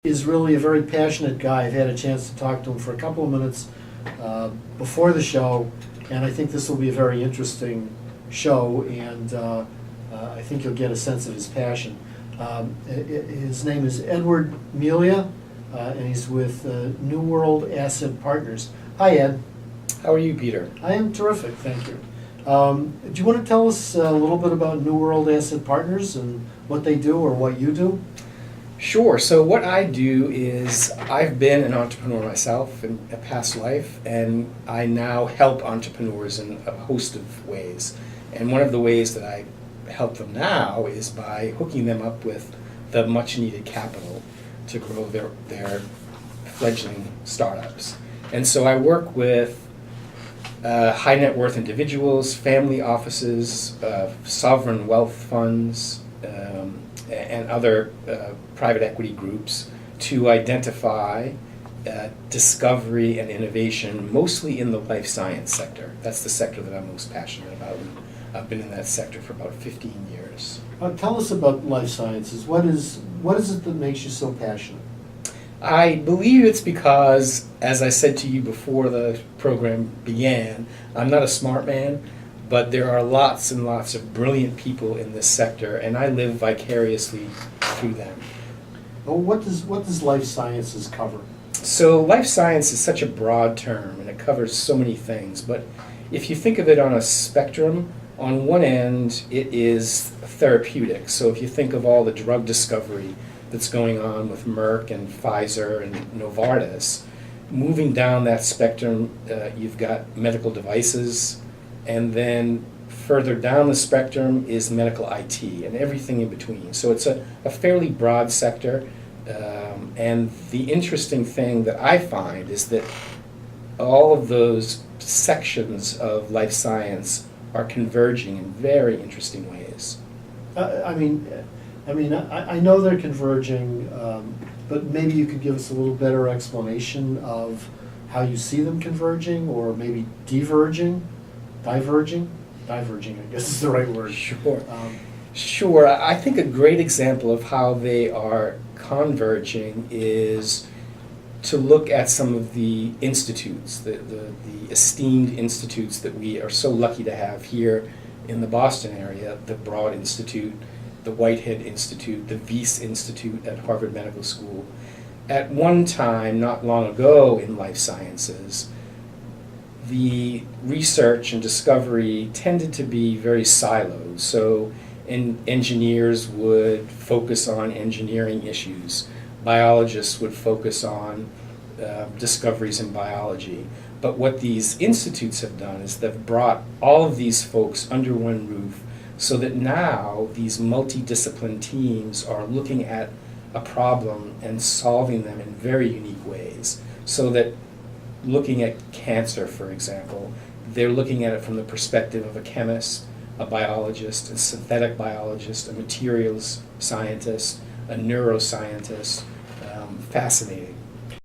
Is really a very passionate guy. I've had a chance to talk to him for a couple of minutes before the show, and I think this will be a very interesting show, and I think you'll get a sense of his passion. His name is Edward Melia, and he's with New World Asset Partners. Hi, Ed. How are you, Peter? I am terrific, thank you. Do you want to tell us a little bit about New World Asset Partners and what they do or what you do? Sure. So what I do is I've been an entrepreneur myself in a past life, and I now help entrepreneurs in a host of ways. And one of the ways that I help them now is by hooking them up with the much needed capital to grow their fledgling startups. And so I work with high net worth individuals, family offices, sovereign wealth funds, and other private equity groups to identify discovery and innovation, mostly in the life science sector. That's the sector that I'm most passionate about, and I've been in that sector for about 15 years. Tell us about life sciences. What is it that makes you so passionate? I believe it's because, as I said to you before the program began, I'm not a smart man, but there are lots and lots of brilliant people in this sector, and I live vicariously through them. Well, what does life sciences cover? So life science is such a broad term, and it covers so many things, but if you think of it on a spectrum, on one end it is therapeutic. So if you think of all the drug discovery that's going on with Merck and Pfizer and Novartis, moving down that spectrum, you've got medical devices, and then further down the spectrum is medical IT and everything in between. So it's a fairly broad sector, and the interesting thing that I find is that all of those sections of life science are converging in very interesting ways. I know they're converging, but maybe you could give us a little better explanation of how you see them converging, or maybe diverging. Diverging, I guess is the right word. Sure. Sure. I think a great example of how they are converging is to look at some of the institutes, the esteemed institutes that we are so lucky to have here in the Boston area, the Broad Institute, the Whitehead Institute, the Wyss Institute at Harvard Medical School. At one time, not long ago in life sciences, the research and discovery tended to be very siloed. So engineers would focus on engineering issues. Biologists would focus on discoveries in biology. But what these institutes have done is they've brought all of these folks under one roof, so that now these multidiscipline teams are looking at a problem and solving them in very unique ways. So that looking at cancer, for example, they're looking at it from the perspective of a chemist, a biologist, a synthetic biologist, a materials scientist, a neuroscientist. Fascinating.